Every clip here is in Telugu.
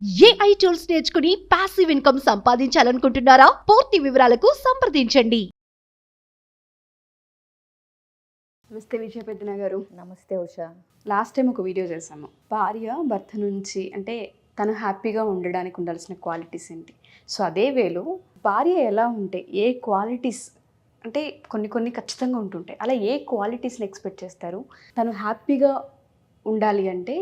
ఏఐ టూల్స్ నేర్చుకుని పాసివ్ ఇన్కమ్ సంపాదించాలనుకుంటున్నారా? పూర్తి వివరాలకు సంప్రదించండి. నమస్తే విజయ పెద్దన గారు. నమస్తే ఉషా. లాస్ట్ టైం ఒక వీడియో చేసాము. భార్య భర్త నుంచి అంటే తను హ్యాపీగా ఉండడానికి ఉండాల్సిన క్వాలిటీస్ ఏంటి. సో అదే వేలో భార్య ఎలా ఉంటే ఏ క్వాలిటీస్ అంటే కొన్ని ఖచ్చితంగా ఉంటుంటాయి. అలా ఏ క్వాలిటీస్ని ఎక్స్పెక్ట్ చేస్తారు? తను హ్యాపీగా ఉండాలి అంటే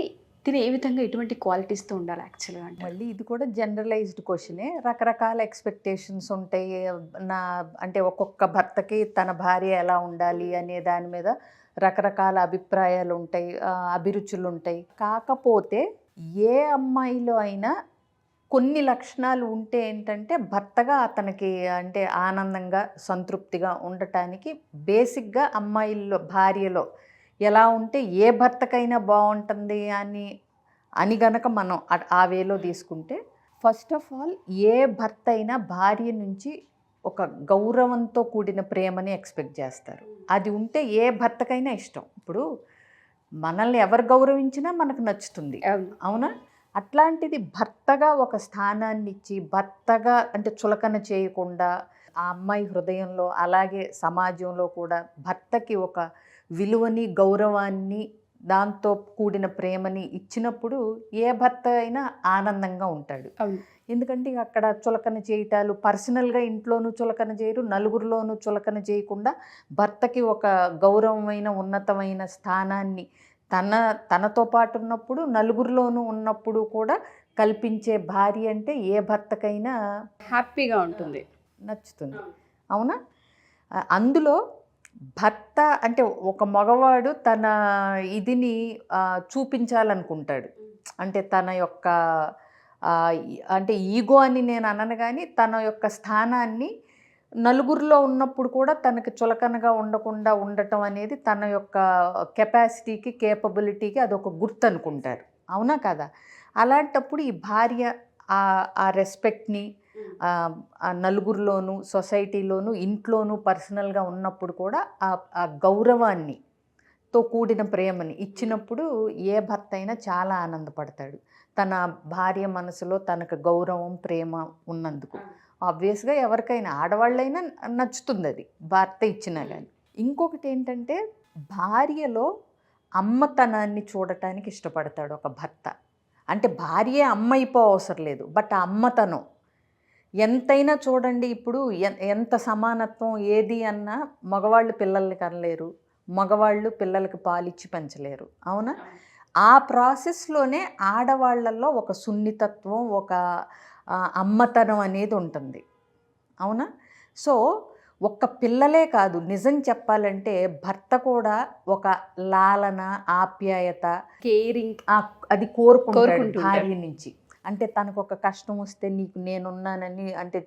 తిని ఏ విధంగా ఎటువంటి క్వాలిటీస్తో ఉండాలి యాక్చువల్గా అంటే? మళ్ళీ ఇది కూడా జనరలైజ్డ్ క్వశ్చనే. రకరకాల ఎక్స్పెక్టేషన్స్ ఉంటాయి. నా అంటే ఒక్కొక్క భర్తకి తన భార్య ఎలా ఉండాలి అనే దాని మీద రకరకాల అభిప్రాయాలు ఉంటాయి, అభిరుచులు ఉంటాయి. కాకపోతే ఏ అమ్మాయిలో అయినా కొన్ని లక్షణాలు ఉంటే ఏంటంటే భర్తగా అతనికి అంటే ఆనందంగా సంతృప్తిగా ఉండటానికి బేసిక్గా అమ్మాయిల్లో భార్యలో ఎలా ఉంటే ఏ భర్తకైనా బాగుంటుంది అని గనక మనం ఆ వేలో తీసుకుంటే, ఫస్ట్ ఆఫ్ ఆల్ ఏ భర్త అయినా భార్య నుంచి ఒక గౌరవంతో కూడిన ప్రేమని ఎక్స్పెక్ట్ చేస్తారు. అది ఉంటే ఏ భర్తకైనా ఇష్టం. ఇప్పుడు మనల్ని ఎవరు గౌరవించినా మనకు నచ్చుతుంది, అవునా? అట్లాంటిది భర్తగా ఒక స్థానాన్ని ఇచ్చి భర్తగా అంటే చులకన చేయకుండా ఆ అమ్మాయి హృదయంలో అలాగే సమాజంలో కూడా భర్తకి ఒక విలువని గౌరవాన్ని దాంతో కూడిన ప్రేమని ఇచ్చినప్పుడు ఏ భర్త అయినా ఆనందంగా ఉంటాడు. ఎందుకంటే అక్కడ చులకన చేయటాలు పర్సనల్గా ఇంట్లోనూ చులకన చేయరు, నలుగురిలోనూ చులకన చేయకుండా భర్తకి ఒక గౌరవమైన ఉన్నతమైన స్థానాన్ని తనతో పాటు ఉన్నప్పుడు నలుగురిలోనూ ఉన్నప్పుడు కూడా కల్పించే భార్య అంటే ఏ భర్తకైనా హ్యాపీగా ఉంటుంది, నచ్చుతుంది, అవునా? అందులో భర్త అంటే ఒక మగవాడు తన ఇదిని చూపించాలనుకుంటాడు. అంటే తన యొక్క అంటే ఈగో అని నేను అనను, కానీ తన యొక్క స్థానాన్ని నలుగురిలో ఉన్నప్పుడు కూడా తనకి చులకనగా ఉండకుండా ఉండటం అనేది తన యొక్క కెపాసిటీకి కేపబిలిటీకి అదొక గుర్తు అనుకుంటారు, అవునా కదా? అలాంటప్పుడు ఈ భార్య ఆ రెస్పెక్ట్ని నలుగురిలోనూ సొసైటీలోనూ ఇంట్లోనూ పర్సనల్గా ఉన్నప్పుడు కూడా ఆ గౌరవాన్ని తో కూడిన ప్రేమని ఇచ్చినప్పుడు ఏ భర్త అయినా చాలా ఆనందపడతాడు. తన భార్య మనసులో తనకు గౌరవం ప్రేమ ఉన్నందుకు ఆబ్వియస్గా ఎవరికైనా ఆడవాళ్ళైనా నచ్చుతుంది అది భర్త ఇచ్చినా కానీ. ఇంకొకటి ఏంటంటే భార్యలో అమ్మతనాన్ని చూడటానికి ఇష్టపడతాడు ఒక భర్త. అంటే భార్య అమ్మ అయిపో అవసరం లేదు, బట్ ఆ అమ్మతనం ఎంతైనా చూడండి. ఇప్పుడు ఎంత సమానత్వం ఏది అన్నా మగవాళ్ళు పిల్లల్ని కనలేరు, మగవాళ్ళు పిల్లలకి పాలిచ్చి పెంచలేరు, అవునా? ఆ ప్రాసెస్లోనే ఆడవాళ్ళల్లో ఒక సున్నితత్వం ఒక అమ్మతనం అనేది ఉంటుంది, అవునా? సో ఒక్క పిల్లలే కాదు, నిజం చెప్పాలంటే భర్త కూడా ఒక లాలన ఆప్యాయత కేరింగ్ అది కోరుకుంటాడు భార్య నుంచి. అంటే తనకు ఒక కష్టం వస్తే నీకు నేనున్నానని అంటే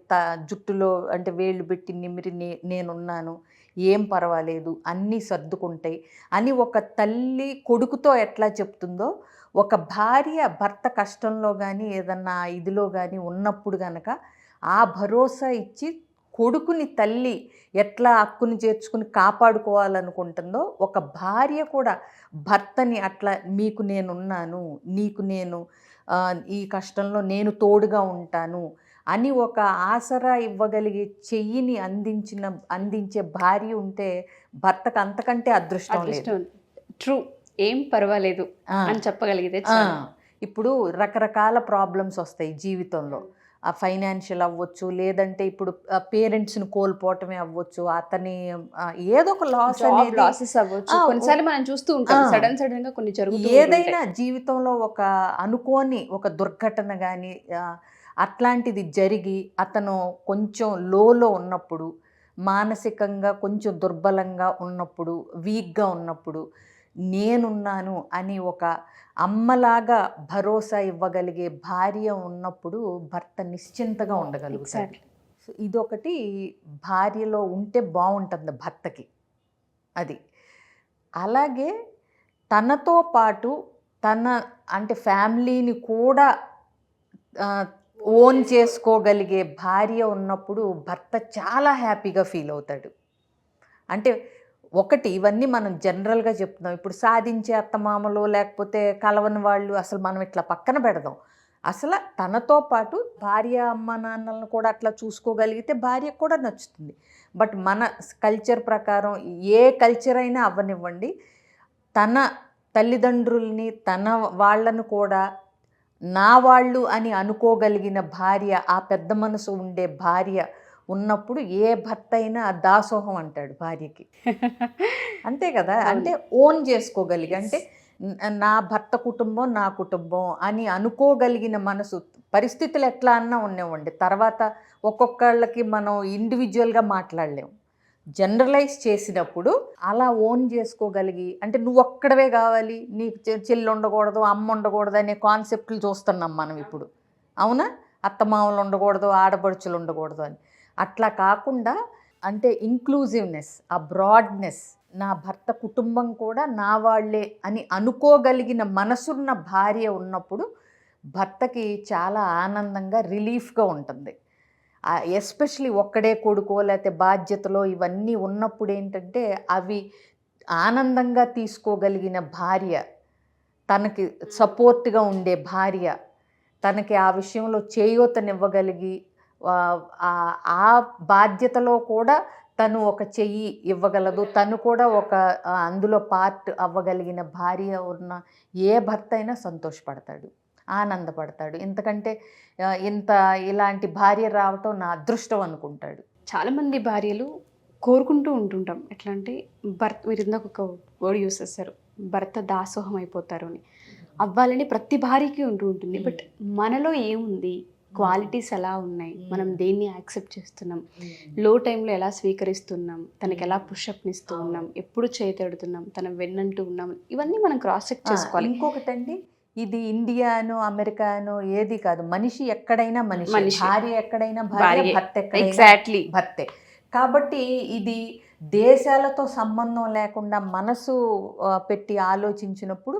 జుట్టులో అంటే వేళ్ళు పెట్టి నిమిరి నేనున్నాను, ఏం పర్వాలేదు, అన్నీ సర్దుకుంటాయి అని ఒక తల్లి కొడుకుతో ఎట్లా చెప్తుందో, ఒక భార్య భర్త కష్టంలో కానీ ఏదన్నా ఇదిలో కానీ ఉన్నప్పుడు కనుక ఆ భరోసా ఇచ్చి కొడుకుని తల్లి ఎట్లా హక్కుని చేర్చుకుని కాపాడుకోవాలనుకుంటుందో ఒక భార్య కూడా భర్తని అట్లా మీకు నేనున్నాను, నీకు నేను ఈ కష్టంలో నేను ఉంటాను అని ఒక ఆసరా ఇవ్వగలిగే చెయ్యిని అందించే భార్య ఉంటే భర్తకు అంతకంటే అదృష్టం లేదు. ట్రూ, ఏం పర్వాలేదు అని చెప్పగలిగితే. ఇప్పుడు రకరకాల ప్రాబ్లమ్స్ వస్తాయి జీవితంలో, ఫైనాన్షియల్ అవ్వచ్చు, లేదంటే ఇప్పుడు పేరెంట్స్ని కోల్పోవటమే అవ్వచ్చు, అతని ఏదో ఒక లాసెస్ అవ్వచ్చు. కొన్నిసార్లు మనం చూస్తూ ఉంటాం సడన్ గా కొన్ని జరుగుతాయి. ఏదైనా జీవితంలో ఒక అనుకోని ఒక దుర్ఘటన కానీ అట్లాంటిది జరిగి అతను కొంచెం లోలో ఉన్నప్పుడు, మానసికంగా కొంచెం దుర్బలంగా ఉన్నప్పుడు, వీక్గా ఉన్నప్పుడు నేనున్నాను అని ఒక అమ్మలాగా భరోసా ఇవ్వగలిగే భార్య ఉన్నప్పుడు భర్త నిశ్చింతగా ఉండగలుగుతాడు. సో ఇదొకటి భార్యలో ఉంటే బాగుంటుంది భర్తకి. అది అలాగే తనతో పాటు తన అంటే ఫ్యామిలీని కూడా ఓన్ చేసుకోగలిగే భార్య ఉన్నప్పుడు భర్త చాలా హ్యాపీగా ఫీల్ అవుతాడు. అంటే ఒకటి ఇవన్నీ మనం జనరల్గా చెప్తున్నాం. ఇప్పుడు సాధించే అత్తమామలు లేకపోతే కలవని వాళ్ళు అసలు మనం ఇట్లా పక్కన పెడదాం. అసలు తనతో పాటు భార్య అమ్మ నాన్నలను కూడా అట్లా చూసుకోగలిగితే భార్యకు కూడా నచ్చుతుంది. బట్ మన కల్చర్ ప్రకారం ఏ కల్చర్ అయినా అవ్వనివ్వండి, తన తల్లిదండ్రుల్ని తన వాళ్ళను కూడా నా వాళ్ళు అని అనుకోగలిగిన భార్య, ఆ పెద్ద మనసు ఉండే భార్య ఉన్నప్పుడు ఏ భర్త అయినా దాసోహం అంటాడు భార్యకి. అంతే కదా, అంటే ఓన్ చేసుకోగలిగి, అంటే నా భర్త కుటుంబం నా కుటుంబం అని అనుకోగలిగిన మనసు. పరిస్థితులు ఎట్లా అన్నా ఉండేవండి, తర్వాత ఒక్కొక్కళ్ళకి మనం ఇండివిజువల్గా మాట్లాడలేము. జనరలైజ్ చేసినప్పుడు అలా ఓన్ చేసుకోగలిగి, అంటే నువ్వు ఒక్కడవే కావాలి, నీకు చెల్లి ఉండకూడదు, అమ్మ ఉండకూడదు అనే కాన్సెప్ట్లు చూస్తున్నాం మనం ఇప్పుడు. అవునా, అత్తమామలు ఉండకూడదు, ఆడపడుచులు ఉండకూడదు అని. అట్లా కాకుండా అంటే ఇంక్లూజివ్నెస్, ఆ బ్రాడ్నెస్, నా భర్త కుటుంబం కూడా నా వాళ్ళే అని అనుకోగలిగిన మనసున్న భార్య ఉన్నప్పుడు భర్తకి చాలా ఆనందంగా, రిలీఫ్గా ఉంటుంది. ఎస్పెషలీ ఒక్కడే కొడుకో లేకపోతే బాధ్యతలో ఇవన్నీ ఉన్నప్పుడు ఏంటంటే అవి ఆనందంగా తీసుకోగలిగిన భార్య, తనకి సపోర్ట్గా ఉండే భార్య, తనకి ఆ విషయంలో చేయూతనివ్వగలిగి ఆ బాధ్యతలో కూడా తను ఒక చెయ్యి ఇవ్వగలదు, తను కూడా ఒక అందులో పార్ట్ అవ్వగలిగిన భార్య ఉన్న ఏ భర్త అయినా సంతోషపడతాడు, ఆనందపడతాడు. ఇంతకంటే ఇలాంటి భార్య రావటం నా అదృష్టం అనుకుంటాడు. చాలామంది భార్యలు కోరుకుంటూ ఉంటుంటాం, ఎట్లా అంటే భర్త, మీరు ఇందాక ఒక వర్డ్ యూస్ చేస్తారు, భర్త దాసోహం అయిపోతారు అని. అవ్వాలని ప్రతి భార్యకి ఉంటూ ఉంటుంది. బట్ మనలో ఏముంది, క్వాలిటీస్ ఎలా ఉన్నాయి, మనం దేన్ని యాక్సెప్ట్ చేస్తున్నాం, లో టైంలో ఎలా స్వీకరిస్తున్నాం, తనకి ఎలా పుషప్ని ఇస్తూ ఉన్నాం, ఎప్పుడు చేతెడుతున్నాం, తన వెన్నంటూ ఉన్నాం, ఇవన్నీ మనం క్రాస్ చెక్ చేసుకోవాలి. ఇంకొకటండి, ఇది ఇండియాను అమెరికాను ఏది కాదు, మనిషి ఎక్కడైనా మనిషి, భార్య ఎక్కడైనా భార్య, భర్త ఎక్కడైనా భర్తే. కాబట్టి ఇది దేశాలతో సంబంధం లేకుండా మనసు పెట్టి ఆలోచించినప్పుడు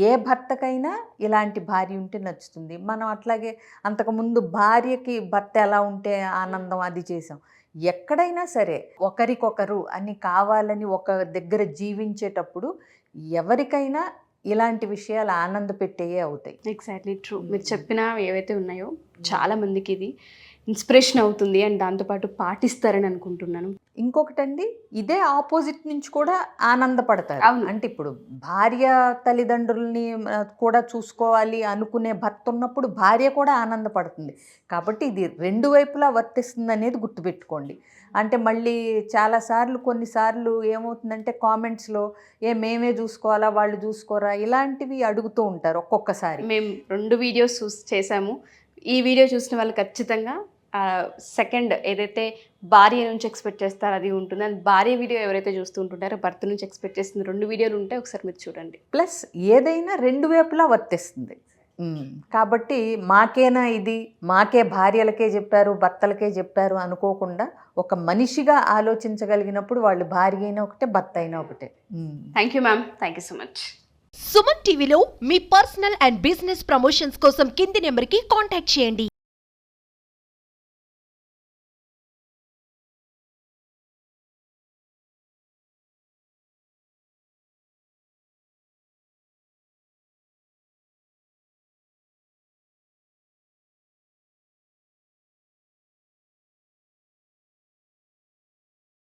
ఏ భర్తకైనా ఇలాంటి భార్య ఉంటే నచ్చుతుంది. మనం అట్లాగే అంతకుముందు భార్యకి భర్త ఎలా ఉంటే ఆనందం అది చేసాం. ఎక్కడైనా సరే ఒకరికొకరు అని కావాలని ఒక దగ్గర జీవించేటప్పుడు ఎవరికైనా ఇలాంటి విషయాలు ఆనంద పెట్టేయే అవుతాయి. Exactly true. మీరు చెప్పిన ఏవైతే ఉన్నాయో చాలా మందికి ఇది ఇన్స్పిరేషన్ అవుతుంది అండ్ దాంతోపాటు పాటిస్తారని అనుకుంటున్నాను. ఇంకొకటండి, ఇదే ఆపోజిట్ నుంచి కూడా ఆనందపడతారు. అంటే ఇప్పుడు భార్య తల్లిదండ్రుల్ని కూడా చూసుకోవాలి అనుకునే భర్త ఉన్నప్పుడు భార్య కూడా ఆనందపడుతుంది. కాబట్టి ఇది రెండు వైపులా వర్తిస్తుంది అనేది గుర్తుపెట్టుకోండి. అంటే మళ్ళీ చాలాసార్లు కొన్నిసార్లు ఏమవుతుందంటే కామెంట్స్లో మేమే చూసుకోవాలా వాళ్ళు చూసుకోరా ఇలాంటివి అడుగుతూ ఉంటారు ఒక్కొక్కసారి. మేము 2 వీడియోస్ చేసాము. ఈ వీడియో చూసిన వాళ్ళు ఖచ్చితంగా సెకండ్ ఏదైతే భార్య నుంచి ఎక్స్పెక్ట్ చేస్తారో అది ఉంటుంది. అండ్ భార్య వీడియో ఎవరైతే చూస్తూ ఉంటుంటారో భర్త నుంచి ఎక్స్పెక్ట్ చేస్తుంది 2 వీడియోలు ఉంటాయి, ఒకసారి మీరు చూడండి. ప్లస్ ఏదైనా 2 వైపులా వర్తిస్తుంది. కాబట్టి మాకేనా ఇది, మాకే భార్యలకే చెప్పారు భర్తలకే చెప్పారు అనుకోకుండా ఒక మనిషిగా ఆలోచించగలిగినప్పుడు వాళ్ళు భార్య అయినా ఒకటే భర్త అయినా ఒకటే. Thank you ma'am, thank you so much. Suman టీవీలో మీ పర్సనల్ అండ్ బిజినెస్ ప్రమోషన్స్ కోసం కింది నెంబర్కి కాంటాక్ట్ చేయండి.